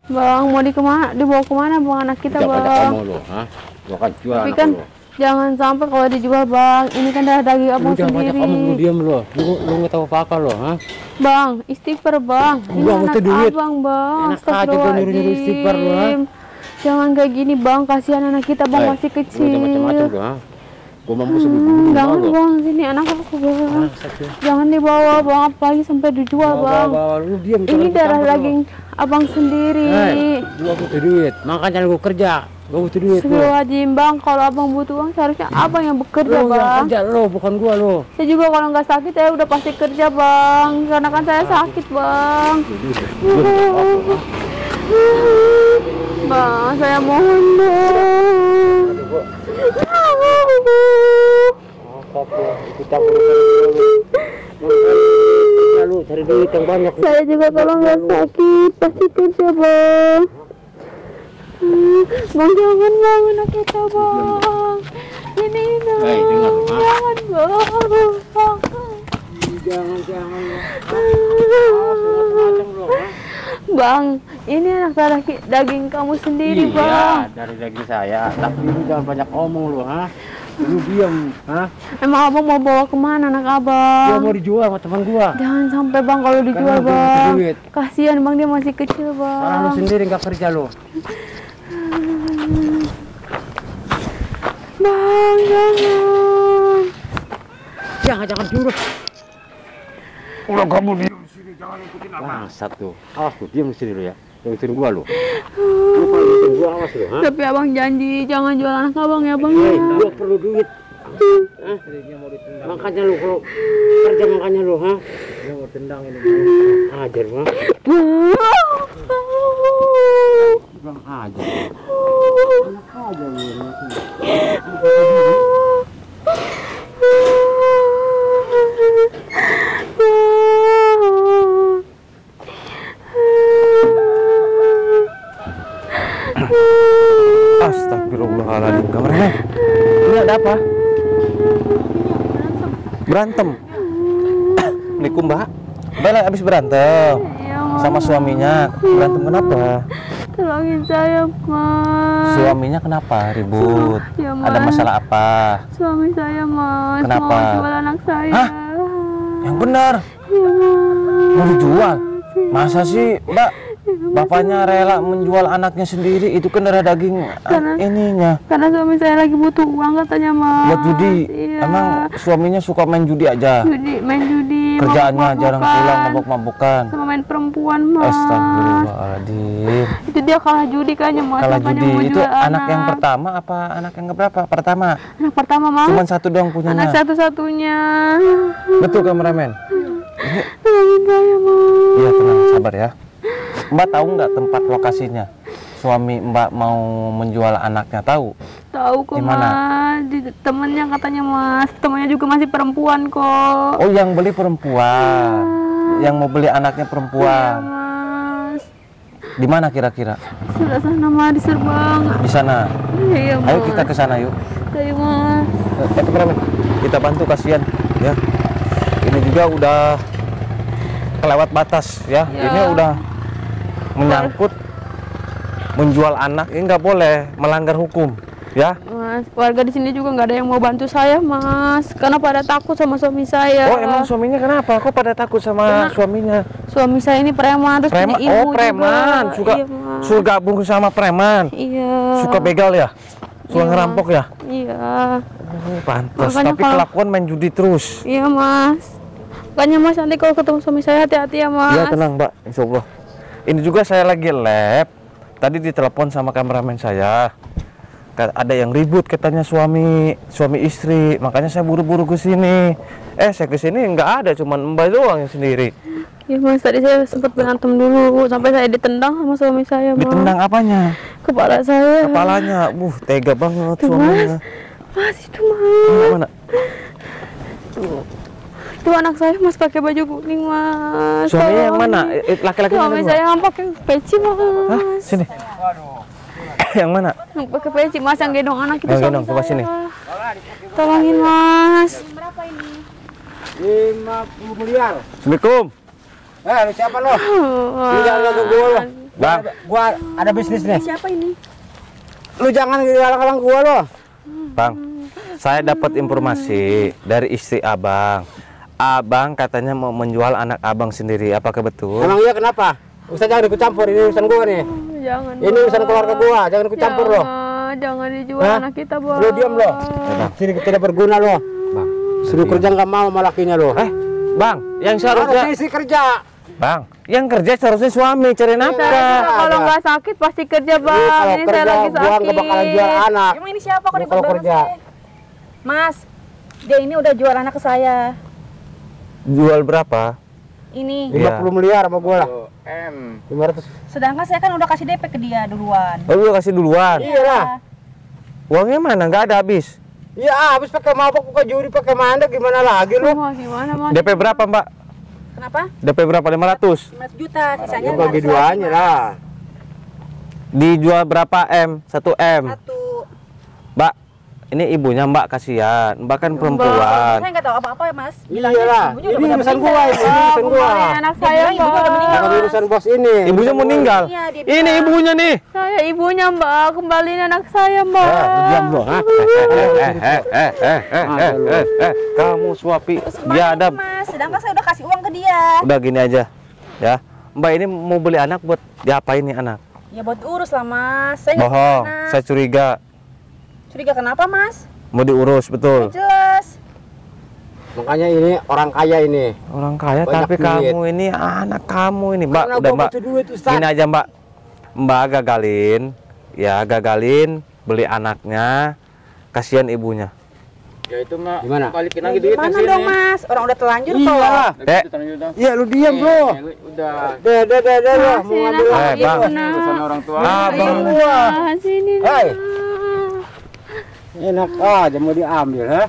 Bang, mau dibawa kemana bang anak kita Tidak banyak bang? kamu lo, hah? Lo kan jual Tapi anak kan lo. jangan sampai kalau dijual bang. Ini kan darah daging abang Udah banyak sendiri. kamu, lu diam lo. Lu nggak tahu apa-apa lo, hah? Bang, istighfar bang. Ini Bang, anak itu duit. abang bang. Enak aja tuh nyuruh-nyuruh istighfar lo, ha? Jangan kayak gini bang. Kasihan anak kita bang masih Lu kecil. jangan macam-macam lo, ha? Gua mampu sebelum Jangan lo. bang, sini anak aku bang. Sakit. Jangan dibawa bang, apalagi sampai dijual bang. Bawa, lu diam. Ini darah daging abang sendiri. Gua butuh duit, makanya gua kerja. Gua butuh duit lo. Wajib bang, kalau abang butuh uang seharusnya abang yang bekerja Lu yang bang. kerja lo, bukan gua lo. Saya juga kalau nggak sakit saya udah pasti kerja bang, karena kan saya sakit bang. Bang, saya mohon bang. Kita lalu cari duit yang banyak. Saya juga kalau nggak sakit pasti kerja bang. Bang jangan bang anak kita bang. Ini bang. Dengar, Jangan bang. Jangan. Bang, ini anak daging kamu sendiri bang. Iya, dari daging saya. Tapi lu jangan banyak omong lu, ha? Lu diam, ha? Emang abang mau bawa kemana anak abang? Gua mau dijual sama teman gua. Jangan sampai bang kalau dijual Karena gua butuh bang. duit. Kasihan bang dia masih kecil bang. Salah lu sendiri nggak kerja lu. Bang jangan. Jangan jurus. Udah kamu diam di sini, jangan ikutin apa. Bangsat tuh. Awas tuh, diam di sini lu ya. Yang ikutin gua lu. Lu kalau ikutin gua awas lu, ha? Tapi abang janji jangan jual anak abang ya bang. Gua perlu duit. Hah? Makanya lu kalau kerja makanya lu, ha? Dia mau tendang ini. Ajar gua. Bang aja. Enak aja lu. Astagfirullahaladzim, kameramen. Ini ada apa? Berantem. Assalamualaikum mbak. Mbak habis berantem sama suaminya. Berantem kenapa? Tolongin saya mas. Suaminya kenapa ribut? Ya, Ada masalah apa? Suami saya mas. Kenapa? Mau jual anak saya. Hah? Yang benar. Ya mas. Mau dijual? Masa sih mbak? Bapaknya rela menjual anaknya sendiri, itu kan darah daging ininya. Karena suami saya lagi butuh uang katanya mas. Buat judi? Iya. Emang suaminya suka main judi aja? Main judi. Kerjaannya jarang pulang, mabok-mabokan. Sama main perempuan mas. Astagfirullahaladzim. Itu dia kalah judi kayaknya mas. Kalah Makanya judi mau itu jual anak yang pertama apa anak yang keberapa? Pertama. Anak pertama mas. Cuman satu doang punyanya. Anak satu-satunya. Betul kameramen? Tolongin saya mas. Iya tenang, sabar ya. Mbak tahu nggak tempat lokasinya? Suami Mbak mau menjual anaknya, tahu? Tahu kok Di mana? mas. Di temennya katanya mas. Temennya juga masih perempuan kok. Oh yang beli perempuan. Yang mau beli anaknya Iya perempuan. mas. Di mana kira-kira? Sudah sana mas di Serbang. Di sana. Iya mas. Ayo kita ke sana yuk. Ayo mas. Kameramen, kita bantu kasihan ya. Ini juga udah kelewat batas ya. Ya. Ini udah menyangkut menjual anak, ini nggak boleh, melanggar hukum ya. Mas, warga di sini juga nggak ada yang mau bantu saya mas, karena pada takut sama suami saya. Oh emang suaminya kenapa? Kok pada takut sama suaminya? Suami saya ini preman, terus punya ilmu Oh preman, juga. suka Iya, Mas. suka gabung sama preman, Iya. suka begal ya, suka Iya, ngerampok ya. Iya. Oh, pantas, Makanya tapi kalau- kelakuan main judi terus. Iya mas. Makanya mas nanti kalau ketemu suami saya hati-hati ya mas. Ya tenang mbak, insya Allah. Ini juga saya lagi lab. Tadi ditelepon sama kameramen saya. Ada yang ribut katanya suami istri. Makanya saya buru-buru ke sini. Saya ke sini nggak ada, cuman Mbak doang yang sendiri. Iya mas, tadi saya sempat berantem dulu sampai saya ditendang sama suami saya mas. Ditendang apanya? Kepala saya. Kepalanya. Tega banget Itu, suaminya. Mas itu mas. Mana? Itu anak saya mas pakai baju kuning mas. Suaminya yang mana? Laki-laki Suami mana? saya yang pakai peci mas. Hah? Sini. Yang mana? Yang pakai peci mas, yang gendong anak itu Yang suami gendong, coba saya. sini. Tolongin mas. 50 miliar. Assalamualaikum. Lu siapa lo? Tinggal lo ke gua lo. Bang. Gua ada bisnis nih. Siapa ini? Lu jangan galang-galang gua lo. Bang, saya dapat informasi dari istri abang. Abang katanya mau menjual anak abang sendiri. Apakah betul? Emang iya kenapa? Usah jangan ikut campur, ini urusan gua nih. Jangan. Ini urusan keluarga gua, jangan ikut campur lo. Jangan dijual Hah? anak kita, Bang. Lo diam lo. Sini tidak berguna lo. Bang, Suruh kerja nggak mau sama lakinya lo. Bang, yang seharusnya Harusnya isi kerja. Bang, yang kerja seharusnya suami cari Saya nafkah. kalau nggak sakit pasti kerja, Bang. Kalau Ini kerja saya lagi gua nggak sakit. bakalan jual anak. Emang ini siapa kok Lu ribet kalau banget kerja. sih? Mas, dia ini udah jual anak ke saya. Jual berapa? Ini. 50 miliar sama gua lah. 500. Sedangkan saya kan udah kasih DP ke dia duluan. Oh, lu kasih duluan. Iyalah. Uangnya mana? Nggak ada habis. Iya, habis pakai mabok, pakai judi, pakai mandek, gimana lagi lu? Wah, gimana, Mas? DP berapa, Mbak? Kenapa? DP berapa? 500. 500 juta, sisanya Ya bagi duanya lah. Dijual berapa M? 1 M. Satu. Mbak, ini ibunya Mbak, kasihan. Mbak kan perempuan. Saya nggak tahu apa-apa ya, Mas. Iyalah, ibunya ini udah urusan meninggal. gua, ini urusan gua. Kembali anak saya, bilang ibunya udah meninggal. Jangan urusan bos ini. Ibunya meninggal. Iya, dia Ini bilang. ibunya nih. Saya ibunya, Mbak. Kembaliin anak saya, Mbak. Diam lo, ha? Kamu suapi Gimana biadab. ini, Mas? Sedangkan saya udah kasih uang ke dia. Udah gini aja, ya. Mbak ini mau beli anak buat diapain nih anak? Ya buat urus lah, Mas. Saya nggak Bohong, punya anak. saya curiga. Curiga kenapa, Mas? Mau diurus, betul. Jelas. Makanya ini orang kaya ini. Orang kaya, Banyak tapi duit. kamu ini anak kamu ini, Mbak. Karena Udah, gua Mbak. butuh duit, Ustaz. Gini aja, Mbak. Mbak gagalin, ya gagalin beli anaknya. Kasihan ibunya. Ya itu mah Gimana? balikin Ya, lagi duitnya gimana sini. dong, Mas? Orang udah telanjur kok. Iyalah. Eh, Iya, lu diam lo. Udah. Deh, lo. Mau Kasihan ngambil anak lagi Bang. lo. ibu, Urusan nak. orang tua. Abang. Nah, sini, Hei. nak. Enak aja mau diambil, ha?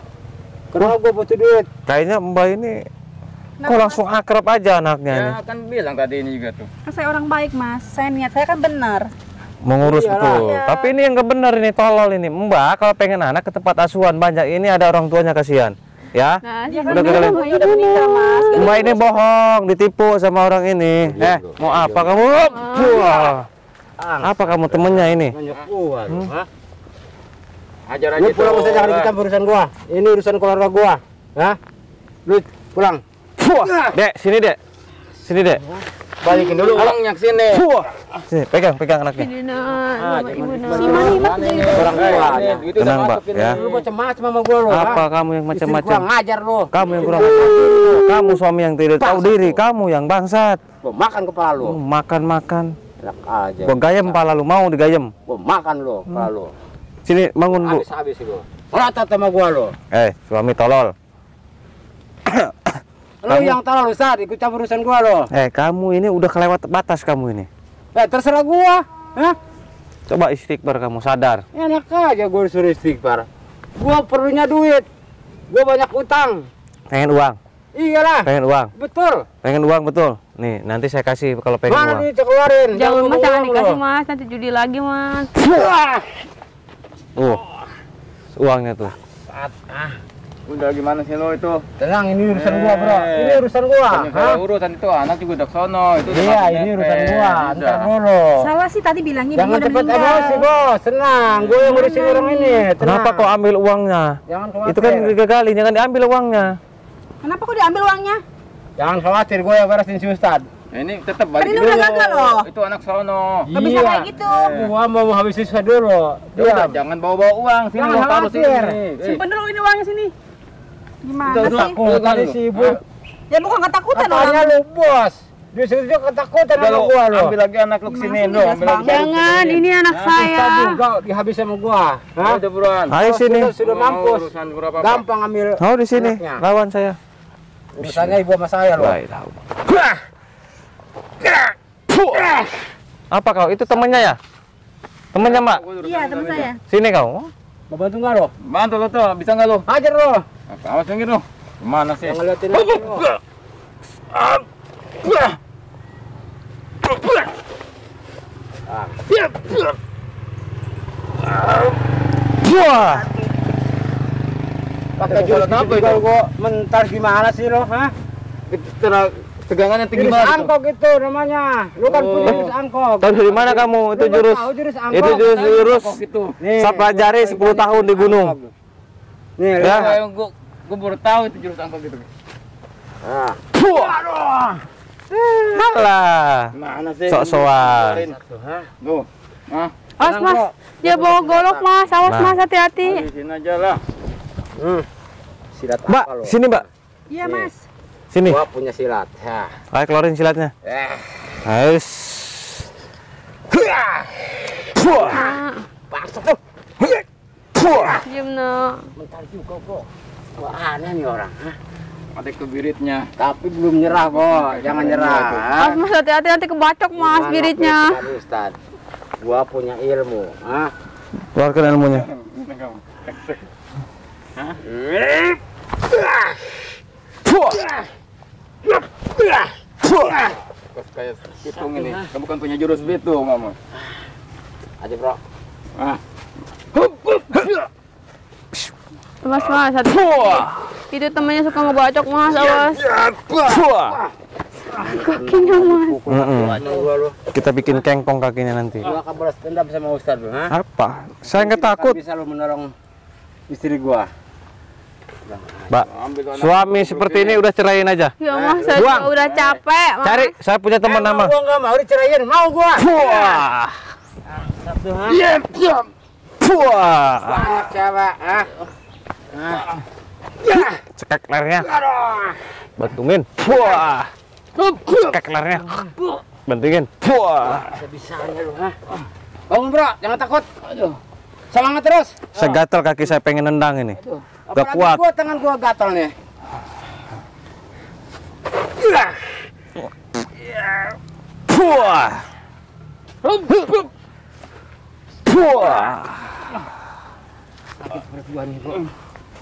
Kenapa gua butuh duit? kayaknya Mbak ini kok langsung akrab aja anaknya ini. Ya kan bilang tadi ini juga tuh. Kan saya orang baik, Mas. Saya niat saya kan benar. Mengurus Iyalah. betul. Iya. Tapi ini yang nggak benar ini, tolol ini. Mbak kalau pengen anak ke tempat asuhan banyak, ini ada orang tuanya kasihan. Ya. Nah, Dia sini, kan Udah gagalin. Mbak. udah meninggal, Mas. Mbak ini bohong, ditipu sama orang ini. Mau apa kamu? Wah. Apa kamu temennya ini? Banyak gua, lo, ha? Ajar aja Lu pulang tuh. usah jangan ikut campur urusan gua. Ini urusan keluarga gua. Ha? Lu pulang. Dek, sini Dek. Sini Dek. Balikin dulu. Uangnya ke sini. Sini, pegang anaknya. Sini, nak. Sama ibu, nak. Orang gua. Tenang, Mbak, ya. Lu macam-macam sama gua lo. Apa kamu yang Istri macam-macam? gua ngajar lo. Kamu yang kurang ajar. Kamu suami yang tidak tahu diri, kamu yang bangsat. Gua makan kepala lu. Makan-makan. Enak aja. Gua gayem pala lu, mau digayem. Gua makan lo kepala lu. Sini, bangun Bu. Habis lu. Melotot sama gua lo. Suami tolol. Lu yang tahu lu Ustaz, ikut campur urusan gua lo. Kamu ini udah kelewat batas kamu ini. Terserah gua. Hah? Coba istighfar kamu, sadar. Enak aja gua disuruh istighfar. Gua perlunya duit. Gua banyak utang. Pengen uang, Iyalah. pengen uang, Betul. pengen uang betul. Nih, nanti saya kasih kalau pengen Mana uang. duit keluarin? Jangan, Mas. Jangan ngomong dikasih, lo. Mas. Nanti judi lagi, Mas. Uangnya tuh. Udah gimana sih lo itu? Tenang, ini urusan gua, Bro. Ini urusan gua. Bukannya Hah? saya urusan itu anak juga udah sono. Itu udah Iya, masuk ini DP. urusan gua. Ntar Udah. dulu. Salah sih tadi bilangnya Jangan ibunya udah cepat meninggal. emosi, Bos. Tenang, gua yang ngurusin orang ini. Tenang. Kenapa kok ambil uangnya? Jangan khawatir. Itu kan digagalin, jangan diambil uangnya. Kenapa kok diambil uangnya? Jangan khawatir, gua yang beresin si Ustad. Ya, ini tetap Kan balik ini dulu. udah gagal loh. Itu anak sono. Gak bisa kayak gitu. Gua mau habis siswa dulu. Ya udah, jangan bawa-bawa uang. Sini Jangan lo taruh khawatir. sini. Simpen dulu ini uangnya sini. Gimana Udah, sih? Takut tadi si Ibu. Ya bukan ketakutan Katanya orang. lu, Bos. Dia ketakutan Udah sama lo gua lo. ambil lagi anak lo kesini Gimana lo. sih, Ambil jelas lagi. Jangan, ini anak saya. Bisa juga dihabis sama gua. Hah? Udah buruan. Ayo sini. Sudah mampus. Urusan berapa? Gampang ambil. Oh, di sini. anaknya. Lawan saya. Urusannya ibu sama saya loh. Baik, tahu. Apa kau? Itu temannya ya? Temannya, Mbak? Iya, teman saya. Sini kau. Mau bantu nggak lo? Bantu lo tuh, bisa nggak lo? Hajar lo. Awas yang gitu. Gimana sih? Jangan liatin aku lo. Wah. Pakai jurus apa itu? Gua mentar gimana sih lo? Hah? tegangan yang tinggi Jurus banget. angkok itu namanya. Lu kan punya jurus angkok. Tahu dari mana kamu? Itu Lu jurus. tahu jurus angkok? Itu jurus. Gitu. Nih, Saya pelajari 10 tahun di gunung. Nih, Ya. lihat. Gua baru tahu itu jurus angkok gitu. Nah. Alah. Mana sih? Sok-sokan. Tuh. Nah, Awas mas, dia bawa golok mas, awas Nah. mas, hati-hati. di sini aja lah. Silat Mbak, apa lo? sini Mbak. Iya, Mas. Sini. Gua punya silat. Ya. Ayo keluarin silatnya. Ais. Pasok tuh. Diam no. Bentar juga, Bro. Wah, aneh nih orang. Ada kebiritnya. Tapi belum nyerah, Bo. Jangan nyerah. Awas mas, hati-hati nanti kebacok mas Gimana biritnya. prinsip Ustaz? Gua punya ilmu. Keluarkan ilmunya. Kayak pitung ini. Kamu kan punya jurus pitung, kamu. Aja, Bro. Mas, hati. Itu temannya suka ngebacok mas, awas. Kakinya mas. Gua lu. Kita bikin kengkong kakinya nanti. Gua akan balas dendam sama Ustaz lu, Apa? Saya nggak takut. Bisa lu menolong istri gua. Mbak, suami seperti ini udah ceraiin aja. Ya mas, saya Buang. juga udah capek mas. Cari, saya punya teman nama. Gua enggak mau diceraiin, mau gua. Wah. Satu, Wah. Banyak cewek, Cekak lehernya. Bantungin. Wah. Cekak lehernya. Bantungin. Wah. Bisa-bisanya lu, Bangun, Bro, jangan takut. Aduh. Semangat terus. Saya gatel kaki, saya pengen nendang ini. Gak Apalagi kuat. gua tangan gua gatal nih. Wah. Wah.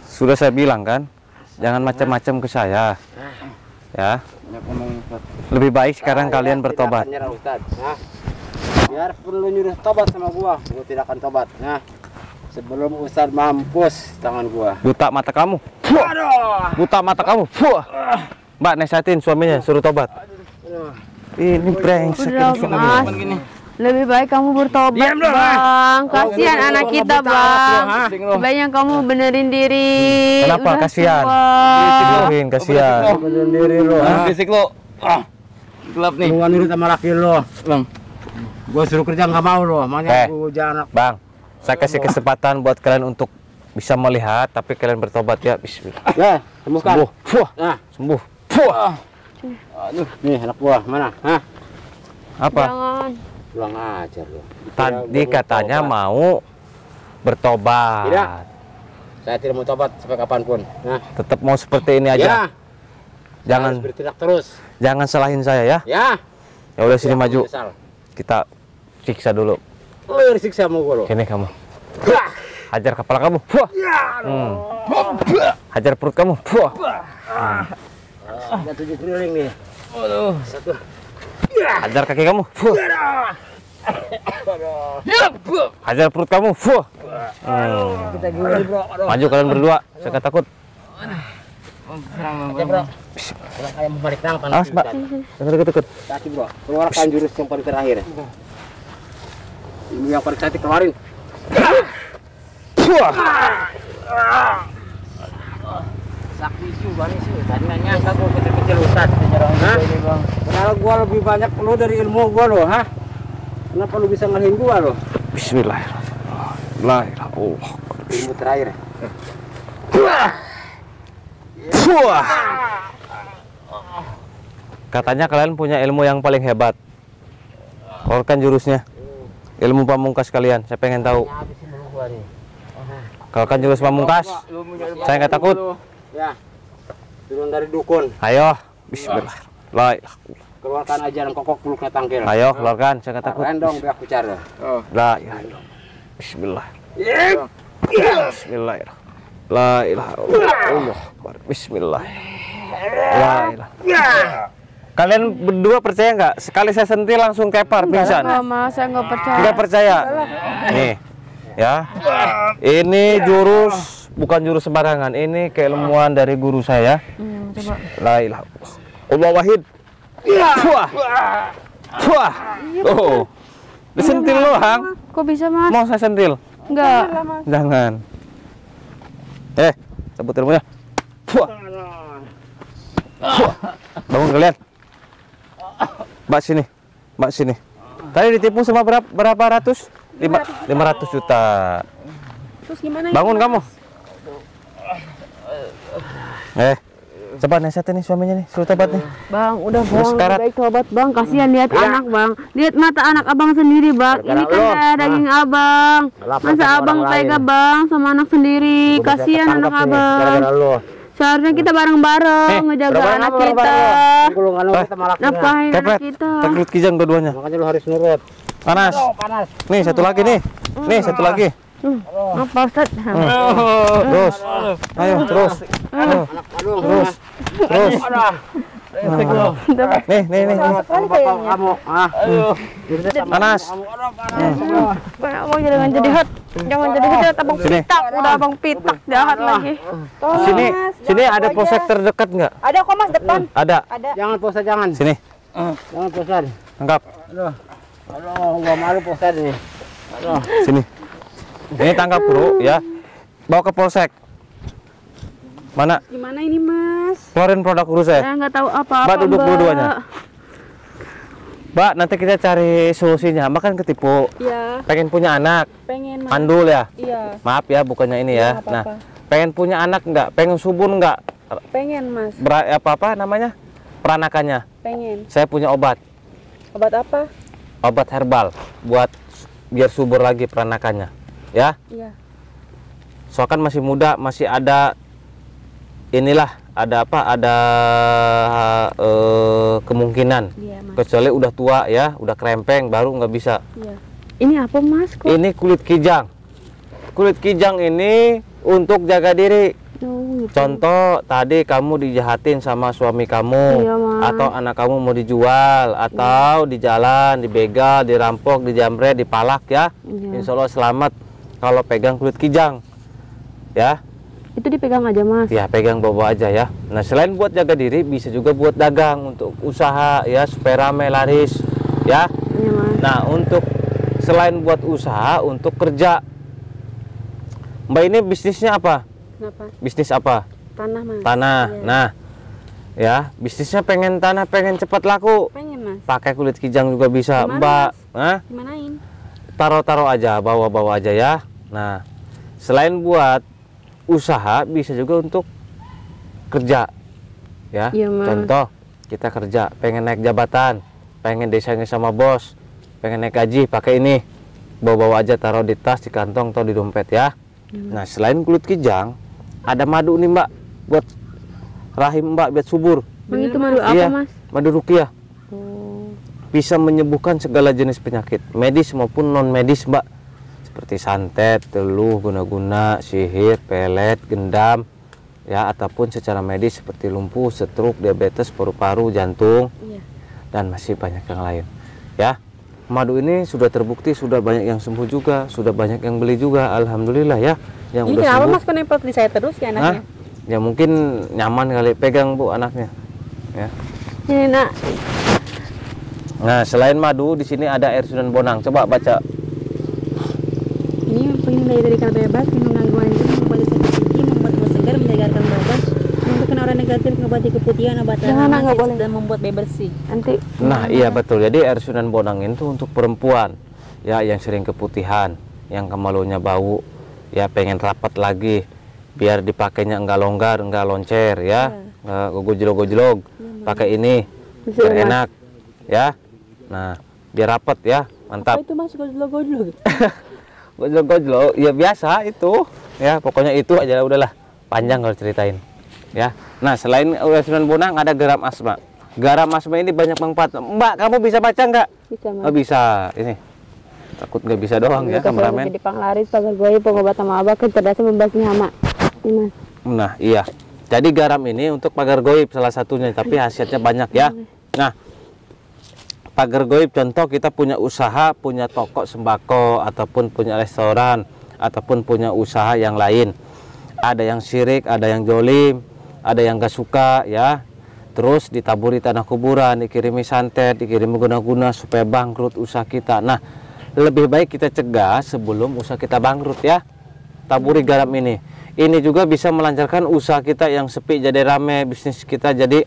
Sudah saya bilang kan, jangan macam-macam ke saya. Ya. Lebih baik sekarang kalian bertobat. Tidak akan nyerah, Ustaz. Biarpun lu nyuruh tobat sama gua tidak akan tobat. Sebelum Ustaz mampus tangan gua. Buta mata kamu. Buta mata kamu. Mbak, nasihatin suaminya suruh tobat. Ini brengsek Udah ini suami. mas, lebih baik kamu bertobat bang. Kasihan anak kita bang. Sebaiknya kamu benerin diri. Kenapa? Udah Kasihan. tua. Benerin, kasihan. Benerin diri lu. Berisik lo. Gelap nih. Lu gak nurut sama laki lu. Bang. Gua suruh kerja nggak mau lu. Makanya gua jangan. Bang, saya kasih kesempatan buat kalian untuk bisa melihat, tapi kalian bertobat ya. Bismillah. Ya, sembuhkan. Sembuh. Fuh. Nah, Sembuh. Fuh. aduh, nih anak gua mana? Apa? Jangan. Pulang aja lu. Tadi katanya mau bertobat. Tidak. Saya tidak mau tobat sampai kapanpun. Tetap mau seperti ini Ya. aja. Jangan Harus bertindak terus. jangan salahin saya ya. Ya. Ya udah sini maju. Menyesal. Kita siksa dulu. Lu yang disiksa sama gua lu. Sini kamu. Hajar kepala kamu. Fuh. Hajar perut kamu. Fuh. Ada 7 keliling nih. Aduh. Satu. Hajar kaki kamu. Fuh. Hajar perut kamu. Fuh. Kita gimana, Bro? Aduh. Maju kalian berdua. Saya nggak takut. Aja, Bro. Kalau kayak mau balik nang Awas, Mbak. Jangan deket-deket. Hati, Bro. Keluarkan jurus yang paling terakhir. Ini yang paling cantik keluarin. Sakti juga nih sih. Tadi nyangka gua kecil-kecil Ustaz. Padahal gua lebih banyak lu dari ilmu gua lo, Kenapa lu bisa ngalahin gua lo? Bismillahirrahmanirrahim. Ilmu terakhir. Katanya kalian punya ilmu yang paling hebat. Keluarkan jurusnya. Ilmu pamungkas kalian. Saya pengen tahu. Habisin dulu gua nih. Keluarkan jurus pamungkas. Saya nggak takut. Ya. Turun dari dukun. Ayo. Bismillah. La ilaha illallah. Keluarkan ajaran kokok buluknya tangkil. Ayo keluarkan. Saya nggak takut. Rendong biar aku cari. La ilaha illallah. Bismillah. Bismillah. La ilaha illallah. Bismillah. La ilaha. Kalian berdua percaya nggak? Sekali saya sentil langsung kepar pingsan. Enggak mas, saya nggak percaya. Nggak percaya? Nih, ya. Ini jurus bukan jurus sembarangan. Ini keilmuan dari guru saya. Coba. La ilaha illallah. Allah wahid. Wah. Wah. Oh. Disentil lo, Hang. Kok bisa, Mas? Mau saya sentil? Enggak. Jangan. Cabut ilmunya. Wah. Wah. Bangun kalian. Mbak sini. Mbak sini. Tadi ditipu sama berapa ratus? 500 juta. Terus gimana? Bangun kamu. Coba nasihat nih suaminya nih, suruh tobat nih. Bang, udah Bang, sekarat. baik tobat Bang, kasihan lihat anak Bang. Lihat mata anak Abang sendiri, Bang. Ini kan kayak daging Abang. Masa Abang tega Bang sama anak sendiri? Kasihan anak Abang. Seharusnya kita bareng-bareng ngejaga anak kita. Nafkahin anak kita. Takut kijang dua-duanya. Makanya lu harus nurut. Panas. Panas. Nih satu lagi nih. Nih satu lagi. Apa Ustaz? Terus. Ayo terus. Terus. Terus. Nih. Kamu. Panas. Abang jangan jadi hot. Jangan jadi hot, Abang Sini. pitak. Udah Abang pitak jahat lagi. Sini ada polsek terdekat nggak? Ada kok Mas depan. Ada. Jangan Pak Ustadz, jangan. Sini. Jangan Pak Ustadz. Tangkap. Aduh, gua malu Pak Ustadz ini. Aduh. Sini. Ini tangkap bro ya. Bawa ke polsek. Mana? Gimana ini Mas? Keluarin produk urus saya. Saya nggak tahu apa-apa. Mbak duduk dua-duanya. Mbak, nanti kita cari solusinya. Mbak kan ketipu. Iya, Pengen punya anak. pengen Mas. Mandul ya. Iya, Maaf ya, bukannya ini ya. nggak Nah, apa-apa. pengen punya anak nggak? Pengen subur nggak? Pengen Mas. Apa namanya? Peranakannya. Pengen. Saya punya obat. Obat apa? Obat herbal buat biar subur lagi peranakannya. Ya. Iya. Soalnya kan masih muda, masih ada inilah, ada apa? Ada kemungkinan. Iya Mas. Kecuali udah tua ya, udah krempeng baru nggak bisa. Iya. Ini apa Mas? Kok? Ini kulit kijang. Kulit kijang ini untuk jaga diri. Oh, gitu. Contoh tadi kamu dijahatin sama suami kamu, Iya, Mas. atau anak kamu mau dijual, atau di jalan dibegal, dirampok, dijamret, dipalak ya. Iya. Insya Allah selamat kalau pegang kulit kijang. Ya, Itu dipegang aja Mas. ya pegang bawa aja ya. Nah selain buat jaga diri, bisa juga buat dagang untuk usaha ya supaya rame laris ya. Iya Mas. Nah untuk selain buat usaha, untuk kerja, Mbak ini bisnisnya apa? Kenapa? Bisnis apa? Tanah Mas. Tanah. Iya. Nah, ya bisnisnya pengen tanah, pengen cepat laku. Pengen Mas. Pakai kulit kijang juga bisa, Gimana, Mbak. Mas? Hah? Gimanain? Taruh-taruh aja, bawa-bawa aja ya. Nah, selain buat usaha, bisa juga untuk kerja. Ya. Iya, Mas. Contoh, kita kerja, pengen naik jabatan, pengen desainnya sama bos, pengen naik gaji, pakai ini. Bawa-bawa aja, taruh di tas, di kantong, atau di dompet ya. Nah, selain kulit kijang, ada madu nih Mbak, buat rahim Mbak biar subur. Bang, itu madu apa Iya, Mas? madu rukiah. Oh. Bisa menyembuhkan segala jenis penyakit, medis maupun non medis Mbak. Seperti santet, teluh, guna-guna, sihir, pelet, gendam, ya, ataupun secara medis seperti lumpuh, stroke, diabetes, paru-paru, jantung, Iya. dan masih banyak yang lain. Ya, madu ini sudah terbukti, sudah banyak yang sembuh juga, sudah banyak yang beli juga, alhamdulillah ya. Yang Ini udah kenapa sembuh. Mas kok nempel di saya terus ya Hah? anaknya? Ya mungkin nyaman kali pegang Bu anaknya. Ya. Ini Nak. Nah, selain madu di sini ada air Sunan Bonang. Coba baca. Ini pengen dari karena bebas, mengganggu anjing, membuat sakit gigi, membuat tubuh segar, menyegarkan badan, menentukan aura negatif, mengobati keputihan, obat Jangan, tanaman, nggak boleh. dan membuat bebersih. Nanti. Nah, iya betul. Jadi air Sunan Bonang itu untuk perempuan ya yang sering keputihan, yang kemaluannya bau, ya pengen rapat lagi, biar dipakainya enggak longgar, enggak loncer ya, enggak gojlog-gojlog. Pakai ini Bisa, biar Mas. enak ya. Nah, biar rapat ya, mantap. Apa itu Mas gojlog-gojlog? Gojlok-gojlok ya biasa itu ya, pokoknya itu aja, udahlah panjang kalau ceritain ya. Nah, selain air Sunan Bonang ada garam asma. Garam asma ini banyak manfaat. Mbak, kamu bisa baca nggak? Bisa Mas. Oh bisa, ini takut nggak bisa doang ya kameramen. Jadi panglaris, pagar goib, pengobat sama abah, kecerdasan membasmi hama. Ini Mas. Nah iya, jadi garam ini untuk pagar goib salah satunya, tapi khasiatnya banyak ya. Nah, pagar goib contoh kita punya usaha, punya toko sembako, ataupun punya restoran, ataupun punya usaha yang lain. Ada yang syirik, ada yang jolim, ada yang gak suka ya. terus ditaburi tanah kuburan, dikirimi santet, dikirimi guna-guna supaya bangkrut usaha kita. Nah, lebih baik kita cegah sebelum usaha kita bangkrut ya. Taburi garam ini. Ini juga bisa melancarkan usaha kita yang sepi jadi rame, bisnis kita jadi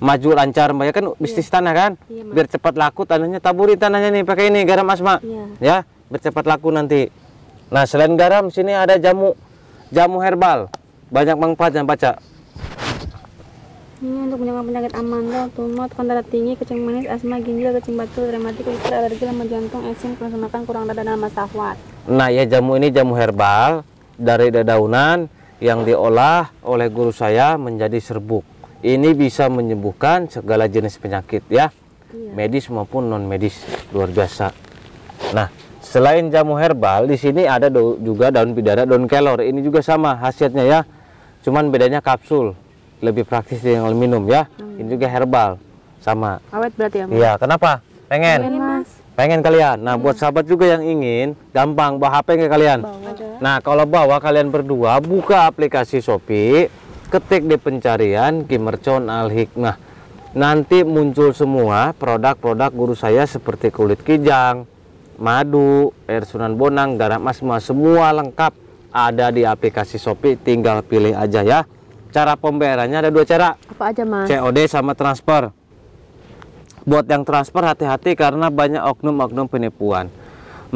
maju lancar, Mbak ya kan, bisnis tanah kan? Biar cepat laku tanahnya, taburi tanahnya nih pakai ini garam Asma. Ya, biar cepat laku nanti. Nah, selain garam sini ada jamu herbal. Banyak manfaatnya, baca. Ini untuk menjaga penyakit amandel, tumor, tekanan darah tinggi, kencing manis, asma, ginjal, kencing batu, rematik, kulit, alergi, lemah jantung, eksim, kurang makan, kurang dada, dan masahwat. Nah ya, jamu ini jamu herbal dari dedaunan yang diolah oleh guru saya menjadi serbuk. Ini bisa menyembuhkan segala jenis penyakit ya, medis maupun non medis, luar biasa. Nah, selain jamu herbal, di sini ada juga daun bidara, daun kelor. Ini juga sama khasiatnya ya, cuman bedanya kapsul. Lebih praktis dengan minum ya. Ini juga herbal, sama. Awet berarti ya, Mas? Iya, kenapa? Pengen? Mas. Pengen kalian. Nah, buat sahabat juga yang ingin, gampang bawa HP ke kalian. Nah, kalau bawa kalian berdua, buka aplikasi Shopee, ketik di pencarian Ki Mercon Al Hikmah. Nanti muncul semua produk-produk guru saya seperti kulit kijang, madu, air Sunan Bonang, garam Asma, semua lengkap ada di aplikasi Shopee. Tinggal pilih aja ya. Cara pembayarannya ada 2 cara. Apa aja, Mas? COD sama transfer. Buat yang transfer hati-hati karena banyak oknum-oknum penipuan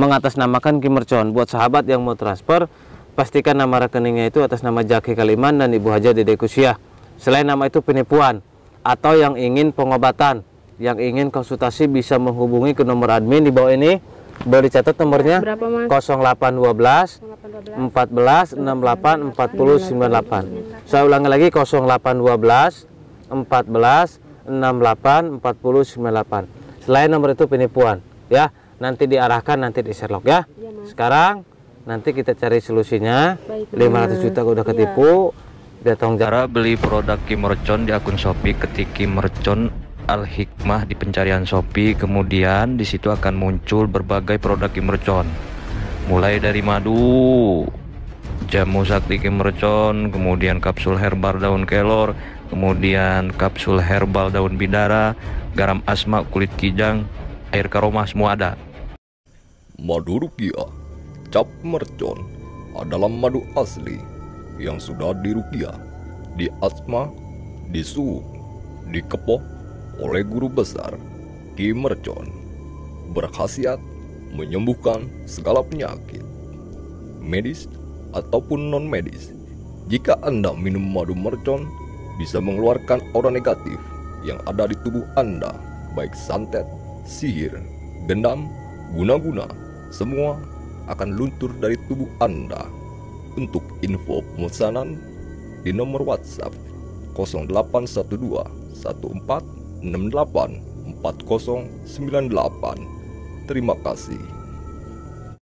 mengatasnamakan Ki Mercon. Buat sahabat yang mau transfer, pastikan nama rekeningnya itu atas nama Jaki Kaliman dan Ibu Haja Dede Kusiah. Selain nama itu penipuan, atau yang ingin pengobatan, yang ingin konsultasi bisa menghubungi ke nomor admin di bawah ini. Boleh dicatat nomornya? Berapa, Mas? 0812 14 68 40 98. Saya ulangi lagi, 0812 14 68 40 98. Selain nomor itu penipuan ya, nanti diarahkan, nanti di Sherlock ya. Sekarang nanti kita cari solusinya. 500 juta udah ketipu. Datang Cara beli produk Ki Mercon di akun Shopee, ketik Ki Mercon Al Hikmah di pencarian Shopee, kemudian di situ akan muncul berbagai produk Ki Mercon, mulai dari madu, jamu sakti Ki Mercon, kemudian kapsul herbal daun kelor, kemudian kapsul herbal daun bidara, garam asma, kulit kijang, air karoma, semua ada. Madu rukiah cap mercon adalah madu asli yang sudah dirukiah, diasma, disuuk, dikepoh oleh guru besar Ki Mercon. Berkhasiat menyembuhkan segala penyakit, medis ataupun non medis. Jika Anda minum madu mercon, bisa mengeluarkan aura negatif yang ada di tubuh Anda, baik santet, sihir, gendam, guna-guna, semua akan luntur dari tubuh Anda. Untuk info pemesanan di nomor WhatsApp 0812 14 68 4098. Terima kasih.